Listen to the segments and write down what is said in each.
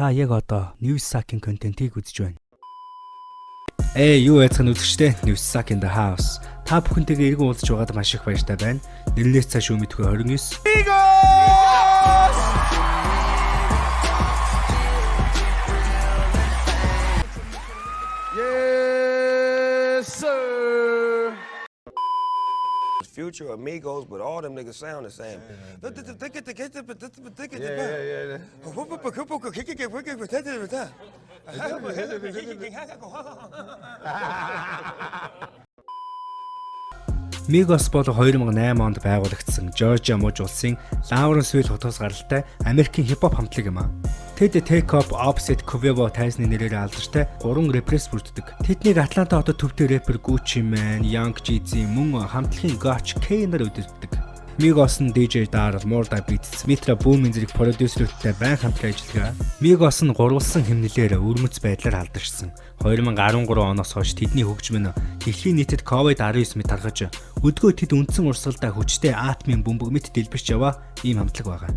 Та яг одоо Newssack-ийн контентийг үзэж байна. Юу яцхан үзэгчтэй Newssack in the house. Та бүхэнтэйгээ эргэн уулзч байгаад маш их баяртай байна. Нэрнээс цааш өмнөдгөө 29. Yes, sir. Future Amigos, but all them niggas sound the same. Migos бол 2008 онд байгуулагдсан Жоржиа муж улсын Лауренсвилл хотоос гаралтай Америкийн хип-хоп хамтлаг юм аа. Тэд Take Off, Offset, Quavo тайзны нэрээр алдартай 3 рэперээс бүрддэг. Тэднийг Атланта хотод төвтэй рэпер Gucci Mane, Young Jeezy мөн хамтлагийн Gotch K нар удирддаг. Migos нь DJ Daryl, Murda Beats, Mitra Boomin зэрэг продюсерүүдтэй байн хамтран ажиллагаа. Migos нь гурвалсан хэмнэлээр өрмөц байдлаар алдаршсан. 2013 оноос хойш тэдний хөгжим нь дэлхийн нийтэд COVID-19 мэт тархаж өдгөө тэд үндсэн урсгалдаа хүчтэй атомын бөмбөг мэт дэлбэрч яваа ийм хамтлаг байгаа.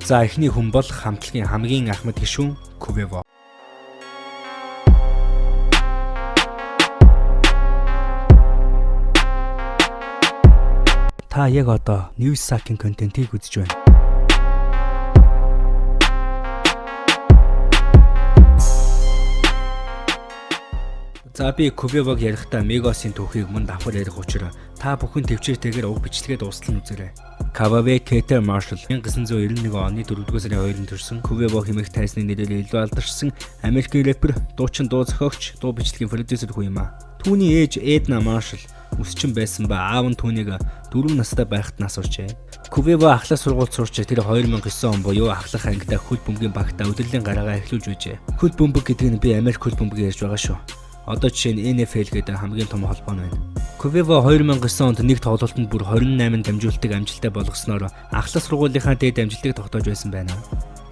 За эхний хүн бол хамтлагийн хамгийн ахмад гишүүн Quavo. Та яг одоо Newssack-ийн контентийг үзэж байна. За би Quavo-г ярихдаа Migos-ийн түүхийг мөн давхар ярих учраас та бүхэн төвчээртэйгээр уг бичлэгээ дуустал үзээрэй. Kavave Keter Marshall 1991 оны 4-р сарын 2-нд төрсэн Quavo хэмээх тайзны нэрээр илүү алдаршсан Америкийн рэпер, дуучин, дуу зохиогч, дуу бичлэгийн продюсер хүн юм аа. Түүний ээж Edna Marshall өсчин байсан ба аав нь түүнийг 4 настай байхад нас уржээ. Quavo ахлах сургуульд сурч тэр 2009 он буюу ахлах ангидаа хөл бөмбөгийн багтаа удирдлын гараагаа эхлүүлж байжээ. Хөл бөмбөг гэдэг нь би Америк хөл бөмбөгийг ярьж байгаа шүү. Одоо жишээ нь NFL гэдэг хамгийн том холбоо нь байна. Quavo 2009 онд нэг тоглолтод бүр 28 дамжуултыг амжилттай болгосноор ахлах сургуулийнхаа дээд амжилтыг тогтоож байсан байна.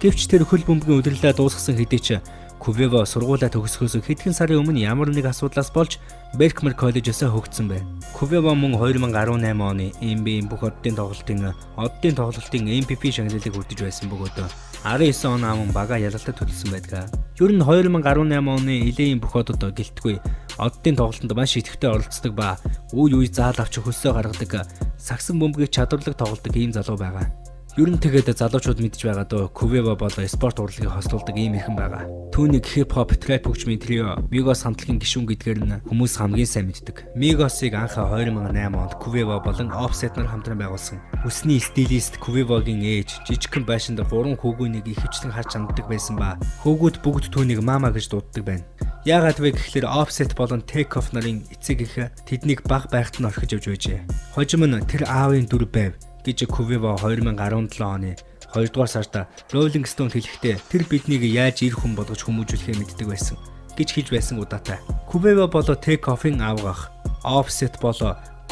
Гэвч тэр хөл бөмбөгийн удирдлаа дуусгасан хэдий ч Quavo сургуулаа төгсөхөөс хэдхэн сарын өмнө ямар нэг асуудлаас болж Berkeley коллежээс хөгжсөн байна. Quavo мөн 2018 оны NBA бүх оддын тоглолтын MVP шагналыг хүртэж байсан бөгөөд 19 он аман бага ялалтад төлсөн байдаг. Ер нь 2018 оны элийн бүх одод гэлтгүй оддын тоглолтод маш идэвхтэй оролцдог ба үе заал авч хөлсөө гаргадаг сагсан бөмбөгийг чадварлаг тоглодог ийм залуу байгаа. Ер нь тэгээд залуучууд мэдж байгаа дөө Quavo бол спорт урлагийг хослуулдаг ийм хэрхэн байгаа. Түүнийг хип-хоп, трэп хөгжмийн трио Migos хамтлагийн гишүүн гэдгээр нь хүмүүс хамгийн сайн мэддэг. Migos-ыг анхаа 2008 онд Quavo болон Offset нар хамтран байгуулсан. Үсний стилист Quavo-гийн ээж жижигхэн байшинд 3 хүүгүйнийг ихэвчлэн харж ханддаг байсан ба хүүгүүд бүгд түүнийг мама гэж дууддаг байна. Яагаад вэ гэхлээр Offset болон Take Off нарын эцэг их тэднийг баг байхад нь орхиж явж байжээ. Хожим нь тэр аавын дүр байв гэж Quavo 2017 оны 2-р сард Rolling Stone хэлэхдээ тэр биднийг яаж ир хүн болгож хүмүүжүүлэхээ мэддэг байсан гэж хэлж байсан удаатай. Quavo бол Take Off-ын аавгах, Offset бол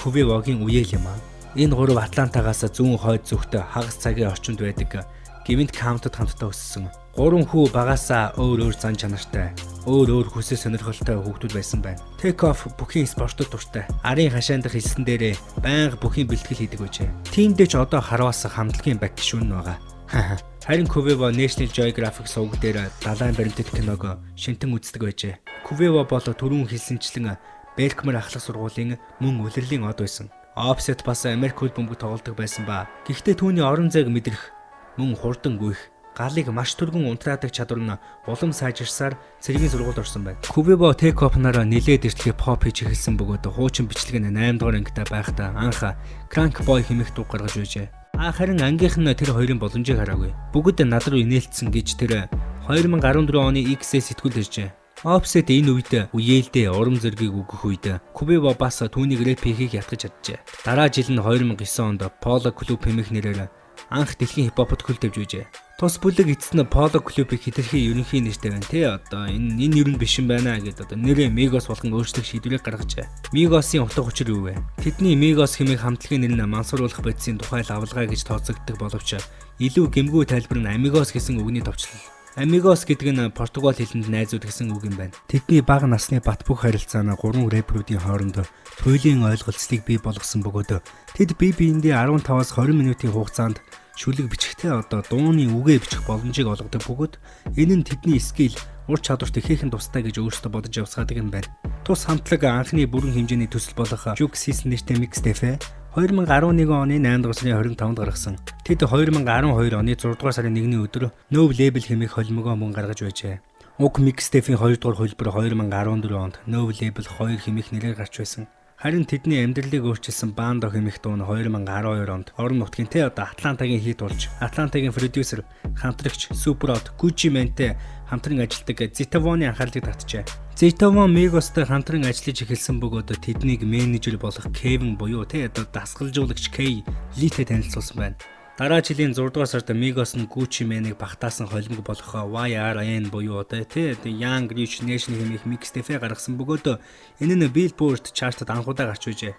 Quavo-гийн үеэл юм аа. Энэ гурав Атлантагаас зүүн хойд зүгт хагас цагийн орчимд байдаг гівэнт каунтад хамтдаа өссөн. 3 хүү багаасаа өөр зан чанартай, өөр хүсэл сонирхолтой хүүхдүүд байсан байна. Take Off бүхийн спортод дуртай. Арын хашаандах хэлсэн дээрээ байнга бүхийн бэлтгэл хийдэг байжээ. Тиймдээ ч одоо харваас хамтлагийн бак гишүүн нь байгаа. Харин Quavo National Geographic сувг дээр далайн баримтат киног шинтэн үздэг байжээ. Quavo бол түрүүн хэлсэнчлэн Berkeley ахлах сургуулийн мөн улирлын од байсан. Offset бас Америк хөл бөмбөг тоглодог байсан ба гэхдээ түүний орон зайг мэдрэх мөн хурдан гүйх галыг маш түргэн унтраадаг чадвар нь улам сайжирсаар цэргийн сургуульд орсон байна. Quavo Take Off нараа нэлээд эртлэг pop хийж эхэлсэн бөгөөд хуучин бичлэг нь 8 дугаар ангидаа байхдаа анх Crank Boy хэмээх дуу гаргаж байжээ. Харин ангийнх нь тэр хоёрын боломжийг хараагүй. Бүгд над руу инээлцсэн гэж тэр 2014 оны X-ээс сэтгүүл иржээ. Offset энэ үед үеэлдээ урам зориг өгөх үед Quavo бас түүнийг рэп хийхийг ятгаж чаджээ. Дараа жил нь 2009 онд Polo Club хэмээх нэрээр анх дэлхийн хипхопод хөл тавьж байжээ. Тус бүлэг эцэст нь Polo Club-ийг хэтэрхий ерөнхий нэртэй байна. Тэ одоо энэ ер нь биш юм байна гэдээ одоо нэрээ Migos болгон өөрчлөх шийдвэрийг гаргажээ. Migos-ийн утга учир юу вэ? Тэдний Migos хэмээх хамтлагийн нэр нь мансууруулах бодисын тухай лавлгаа гэж тооцогддог боловч илүү гэмгүй тайлбар нь Amigos гэсэн үгний товчлол. Amigos гэдэг нь Португал хэлэнд найзууд гэсэн үг юм байна. Тэдний бага насны бат бөх харилцаа нь 3 рэперүүдийн хооронд туйлын ойлголцлыг бий болгосон бөгөөд тэд бие биендээ 15-аас 20 минутын хугацаанд шүлэг бичихтэй одоо дууны үгээ бичих боломжийг олгодог бөгөөд энэ нь тэдний скил ур чадварт ихээхэн тустай гэж өөрсдөө бодож явсгаадаг юм байна. Тус хамтлаг анхны бүрэн хэмжээний төсөл болох Juke Season нэртэй mixtape 2011 оны 8 дугаар сарын 25-нд гаргасан. Тэд 2012 оны 6 дугаар сарын 1-ний өдөр No Label хэмээх холимогоо мөн гаргаж байжээ. Уг mixtape-ийн 2 дугаар хөлбөр 2014 онд No Label 2 хэмээх нэрээр гарч байсан. Харин тэдний амьдралыг өөрчилсөн Bando хэмээх дуу нь 2012 онд орон нутгийн одоо Атлантагийн хит болж Атлантагийн продюсер, хамтрагч Superhot, Gucci Mane-тэй хамтран ажилладаг Zitavon-ы анхаарлыг татжээ. Zitavon Migos-тэй хамтран ажиллаж эхэлсэн бөгөөд тэднийг менежер болох Kevin буюу одоо дасгалжуулагч K Lee-тэй танилцуулсан байна. Дараа жилийн 6 дугаар сард Migos нь Gucci Mane-ыг багтаасан холимог болох YRN буюу Young Rich Nation хэмээх mixtape гаргасан бөгөөд энэ нь Billboard chart-д анхудаа гарч байжээ.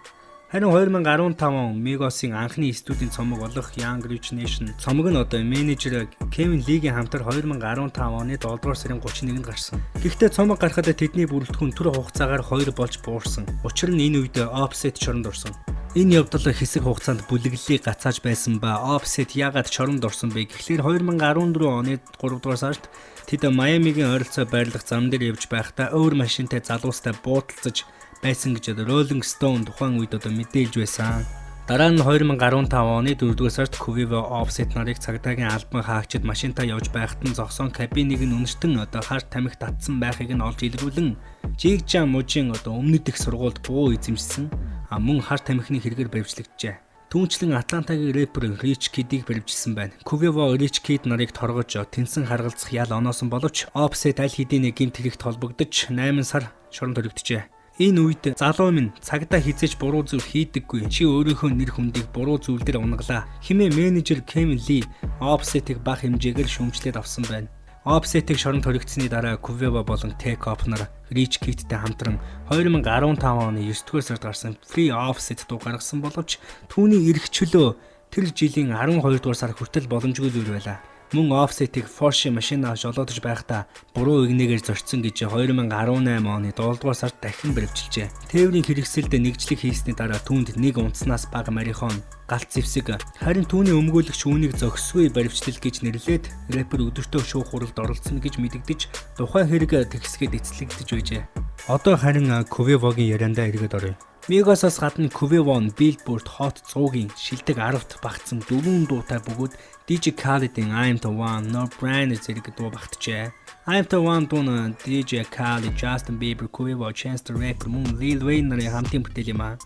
Харин 2015 он Migos-ийн анхны студийн цомог болох Young Rich Nation цомог нь менежер Kevin Lee-гийн хамтар 2015 оны 7 дугаар сарын 31-нд гарсан. Гэхдээ цомог гарахад тэдний бүрэлдэхүүн түр хугацаагаар 2 болж буурсан. Учир нь энэ үед Offset чоронд орсон. Энэ явдал хэсэг хугацаанд бүлэглэлийг гацааж байсан ба Offset яагаад чоронд орсон бэ гэхлээр 2014 оны 3 дугаар сард тэд Майамигийн ойролцоо байрлах зам дээр явж байхдаа өөр машинтай залуустай буудалцаж байсан гэж Rolling Stone тухайн үед мэдээлж байсан. Дараа нь 2015 оны 4 дугаар сард Quavo Offset нарыг цагдаагийн албан хаагчид машинтай явж байхад нь зогсоон кабиныг нь үнэштэн харт тамхи татсан байхыг нь олж илрүүлэн Jigja мужийн өмнөд их сургуульд буу эзэмшсэн. Мөн харт тамхины хэрэгээр баримтлагджээ. Түүнчлэн Атлантагийн рэпер Rich Kid-ийг баримтжилсан байна. Quavo Rich Kid нарыг торгож тэнсэн харгалзах ял оноосон боловч Offset аль хэдийн гэмт хэрэгт холбогдож 8 сар шоронд хоригджээ. Энэ үед залуу минь цагдаа хизээж буруу зүйл хийдэггүй. Чи өөрийнхөө нэр хүндийг буруу зүйл дээр унгалаа. Хэмээ менежер Kevin Lee Offset-ийг бага хэмжээгээр шүүмжлээд авсан байна. Offset-ийг шоронд хоригдсны дараа Quavo болон Take-Off нар Rich Kid-тэй хамтран 2015 оны 9 дугаар сард гарсан Free Offset дуу гаргасан боловч түүний эрх чөлөө тэр жилийн 12 дугаар сар хүртэл боломжгүй зүйл байлаа. Мөн Offset-ийг Porsche машинаа жолоодож байхдаа буруу игнэгээр зорчсон гэж 2018 оны 7 дугаар сард дахин баримтжилжээ. Тээврийн хэрэгсэлд нэгжлэг хийсний дараа түүнд нэг унтснаас бага марихон, галт зэвсэг, харин түүний өмгөөлөгч үүнийг зохисгүй баримтчил гэж нэрлээд рэпер өдөртөө шүүх хуралд оролцсон гэж мэдэгдэж тухайн хэрэг тэгсгээд эцлэгдэж байжээ. Одоо харин Quavo-гийн яриандаа эргээд оръё. Migos-аас гадна Quavo нь Billboard Hot 100-гийн шилдэг 10-т багтсан 4 дуутай бөгөөд DJ Khaled-ийн I'm the One, No Brainer зэрэг дуу багтжээ. I'm the One дуу нь DJ Khaled, Justin Bieber, Quavo, Chance the Rapper мөн Lil Wayne нарын хамтын бүтээл юм аа.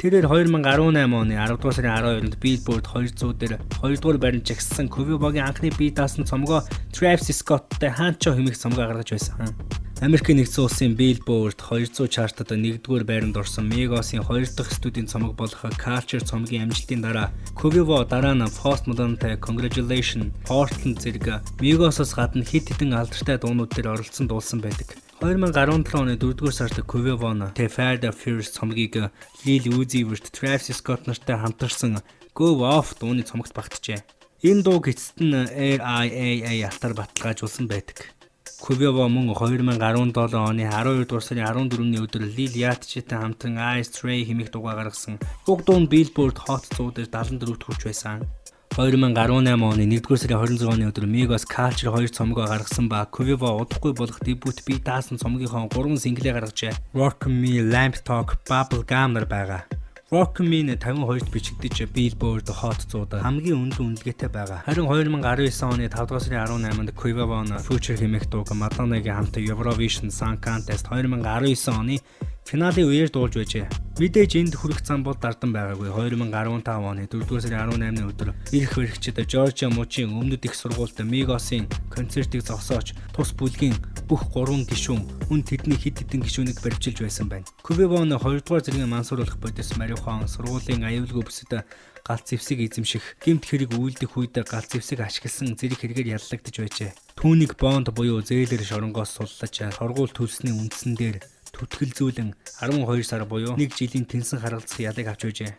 Тэрээр 2018 оны 10 дугаар сарын 12-нд Billboard 200 дээр 2 дугаар баримт жагссан Quavo-гийн анхны бие даасан цомгоо Travis Scott-тэй Hancho хэмээх цомгоо гаргаж байсан. Америкийн нэгдсэн улсын Billboard 200 чартад 1-р байранд орсон Migos-ийн 2 дахь студийн цомог болох Culture цомгийн амжилтын дараа Quavo дараа нь Post Malone-тай Congratulations, Portland зэрэг Migos-ос гадна хэд хэдэн алдартай дуунууд дээр оролцсон дуулсан байдаг. 2017 оны 4-р сард Quavo нь The Fire the Fierce цомгийг Lil Uzi Vert, Travis Scott нартай хамтарсан Go Off дууны цомогт багтжээ. Энэ дууг эцэст нь RIAA алтар баталгаажуулсан байдаг. Quavo мөн 2017 оны 12 дугаар сарын 14-ний өдөр Lil Yachty-тэй хамтран Ice Tray хэмээх дуугаа гаргасан. Уг дуу нь Billboard Hot 100 дээр 74-т хүрч байсан. 2018 оны 1-р сарын 26-ны өдөр Migos Culture 2 цомгоо гаргасан ба Quavo удахгүй болох дебют бие даасан цомгийнхоо 3 синглээ гаргажээ. Rock Me, Lamp Talk, Bubble Gum нар байгаа. Rock Me 52-т бичигдэж Billboard Hot 100-д хамгийн өндөр үнэлгээтэй байгаа. Харин 2019 оны 5 дугаар сарын 18-нд Quavo нь Future хэмээх дууг Madonna-гийн хамт Eurovision Song Contest 2019 оны финалийн үеэр дуулж байжээ. Мэдээж энд хүрэх зам бол дардан байгаагүй. 2015 оны 4 дугаар сарын 18-ны өдөр ирэх баригчид Georgia мужийн өмнөд их сургуульд Migos-ийн концертыг зогсоож тус бүлгийн бүх 3 гишүүн тэдний хэд хэдэн гишүүнийг баримтжилж байсан байна. Quavo нь 2 дугаар зэргийн мансууруулах бодис Мариухан сургуулийн аюулгүй бүсэд галт зэвсэг эзэмших, гэмт хэрэг үйлдэх үед галт зэвсэг ашигласан зэрэг хэрэгээр яллагдж байжээ. Түүнийг Bond буюу зээлэр шоронгоос суллаж хоргуул төлсний үндсэн дээр түтгэлзүүлэн 12 сар буюу 1 жилийн тэнсэн харгалзах ялыг авч байжээ.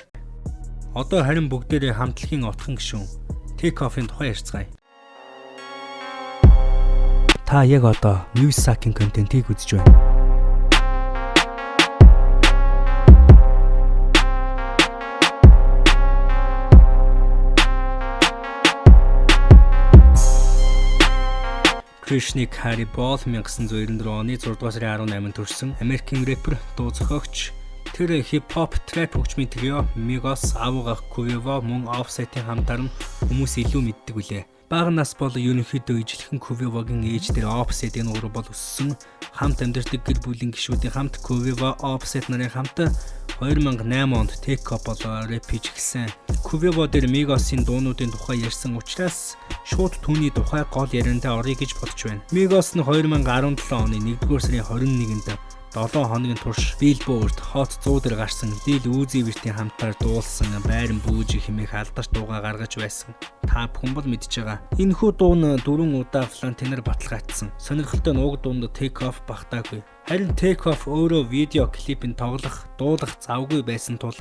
Одоо харин бүгдээрээ хамтлагийн отхон гишүүн Take-Off-ын тухай ярьцгаая. Та яг одоо Newssack-ийн контентийг үзэж байна. Krishnik Harry Ball 1994 оны 6 дугаар сарын 18-нд төрсэн Америкийн рэпер, дуу зохиогч. Тэр хип-хоп, трэп хөгжмийн трио Migos, Avuga, Quavo мөн Offset-ийн хамтаар нь хүмүүс илүү мэддэг үлээ. Бага нас бол ерөнхийдөө ижилхэн Quavo-гийн ээж дээр Offset-ийн ураг бол өссөн. Хамт амьдардаг гэр бүлийн гишүүдийн хамт Quavo, Offset нарын хамт 2008 онд Take Off болоо рэп хийж эхэлсэн. Quavo дээр Migos-ийн дуунуудын тухай ярьсан учраас шууд түүний тухай гол яриандаа орё гэж бодож байна. Migos нь 2017 оны 1-р сарын 21-нд 7 хоногийн турш Billboard Hot 100 дээр гарсан Lil Uzi Vert-ийн хамтаар дуулсан Байран Бүүжи хэмээх алдарч дуугаа гаргаж байсан. Та бүхэн бол мэдж байгаа. Энэхүү дуу нь 4 удаа Flantinер баталгаажсан. Сонирхолтой нь уг дуунд Take Off багтаагүй. Харин Take Off өөрөө видео клипийн тоглох, дуулах завгүй байсан тул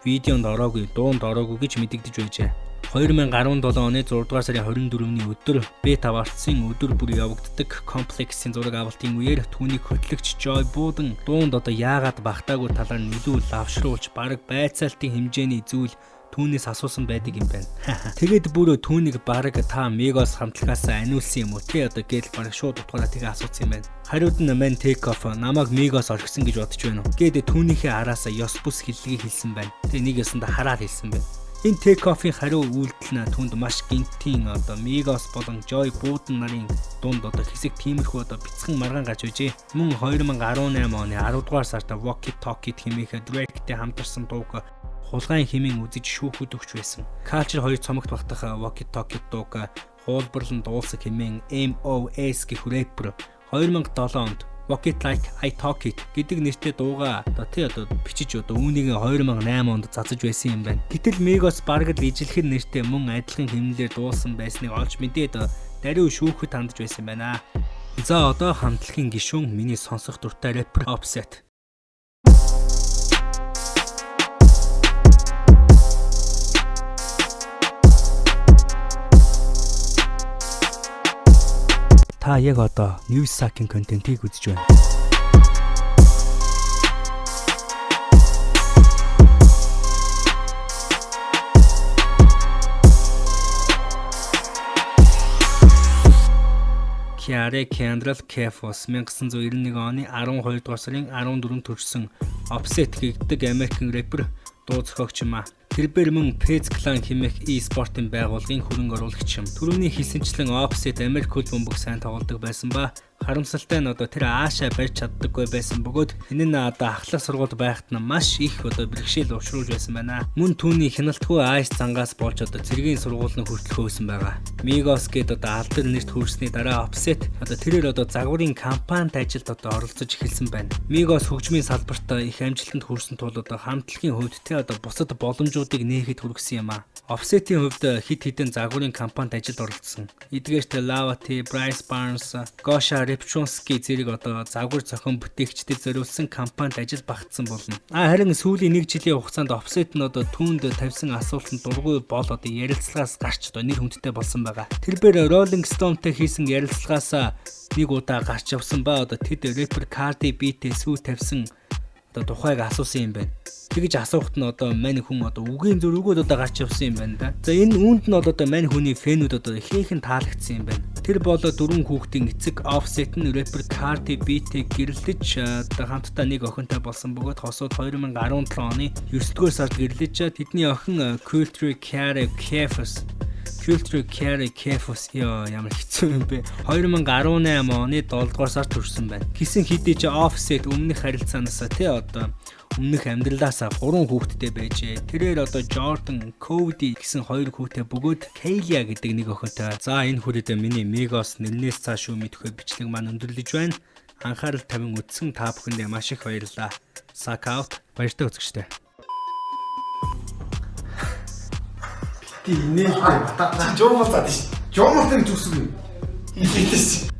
видеонд ороогүй, дуунд ороогүй гэж мэдэгдэж байжээ. 2017 оны 6 дугаар сарын 24-ний өдөр B5-ын өдөр бүр явагддаг комплексийн зураг авалтын үеэр түүнийг хөтлөгч Joy Budden дуунд яагаад багтаагүй талаар нь илүү лавшруулж бараг байцаалтын хэмжээний зүйл түүнээс асуусан байдаг юм байна. Тэгээд бүр түүнийг бараг та Migos хамтлагаас аниулсан юм уу те гээд бараг шууд утгаараа тэгээ асуусан юм байна. Хариуд нь man Take Off намайг Migos орхисон гэж бодож байна уу гээд түүнийхээ араас ёс бус хэллэгийг хэлсэн байна. Тэгээ нэг ёсонд хараад хэлсэн байна. Энэ Take Off-ийн хариу үйлдэл нь түүнд маш гинтийн Migos болон Joy Budden нарын дунд хэсэг тиймэрхүү бяцхан маргаан гарч байжээ. Мөн 2018 оны 10 дугаар сард Walkie Talkie хэмээх Drake-тэй хамтарсан дууг хулгайн хэмээн үзэж шүүхүүд өгч байсан. Culture 2 цомогт багтах Walkie Talkie дууг хуулбарлан дуулсан хэмээн MOS гэх рэпер 2007 онд Walk It Like I Talk It гэдэг нэртэй дууга бичиж үүнийг 2008 онд цацаж байсан юм байна. Гэтэл Migos бараг л ижилхэн нэртэй мөн адилхан хэмнэлээр дуулсан байсныг олж мэдээд даруй шүүхэд хандж байсан байна. За одоо хамтлагийн гишүүн миний сонсох дуртай рэпер Offset. Та яг одоо Newssack-ийн контентийг үзэж байна. Kiara Kendall Kefos 1991 оны 12 дугаар сарын 14-нд төрсэн Offset гэдэг Америкийн рэпер, дуу зохиогч юм а. Тэрээр мөн Pez Clan хэмээх e-спортын байгууллагын хөрөнгө оруулагч юм. Түрүүний хэлсэнчлэн Offset Америк хөл бөмбөг сайн тоглодог байсан ба харамсалтай нь тэр аашаа барьж чаддаггүй байсан бөгөөд энэ нь ахлах сургууль байхад нь маш их бэрхшээл уушруулж байсан байна. Мөн түүний хяналтгүй айс зангаас болж цэргийн сургууль нь хүртэл хөөсөн байгаа. Migos гээд алдар нэрт хүрсний дараа Offset тэрээр загварын компанид ажилд оролцож эхэлсэн байна. Migos хөгжмийн салбарт их амжилтанд хүрсэн тул хамтлагийн хувьд бусад боломжуудыг нээхэд хүргэсэн юм а. Offset-ийн хувьд хэд хэдэн загварын компанид ажилд оролцсон. Эдгээрт Lavati, Bryce Barnes, Gosha Repchonsky зэрэг загвар зохион бүтээгчдэд зориулсан компанид ажил багтсан болно. Харин сүүлийн 1 жилийн хугацаанд Offset нь түүнд тавьсан асуултанд дургүй бол ярилцлагаас гарч нэр хүндтэй болсон байгаа. Тэрээр Rolling Stone-тэй хийсэн ярилцлагаас нэг удаа гарч явсан ба тэд рэпер Cardi B-тэй сүү тавьсан тухайг асуусан юм байна. Тэгж асуухт нь мань хүн үгийн зөрүүгөө гарч явсан юм байна да. За энэ үүнд нь мань хүний фэнүүд ихээхэн таалагдсан юм байна. Тэр бол 4 хүүхдийн эцэг Offset нь рэпер Cardi B-тэй гэрлэж хамтдаа нэг охинтой болсон бөгөөд хосууд 2017 оны 9-р сард гэрлэж тэдний охин Culture Care Kefos ямар хэцүү юм бэ. 2018 оны 7-р сард төрсэн байна. Гэсэн хэдий Offset өмнөх харилцаанаас өмнөх амьдралаас 3 хүүхэдтэй байжээ. Тэрээр Jordan, Cody гэсэн 2 хүүхэдтэй бөгөөд Kayla гэдэг нэг охинтой. За энэ хүрээд миний Migos нэрнээс цааш мэдхүй бичлэг маань өндөрлөж байна. Анхаарал тавин үзсэн та бүхэндээ маш их баярлалаа. Suck out. Баяртай үзэгчтэй. Жомол зад ш. Жомолтой зүсгүй. Ихэдэж.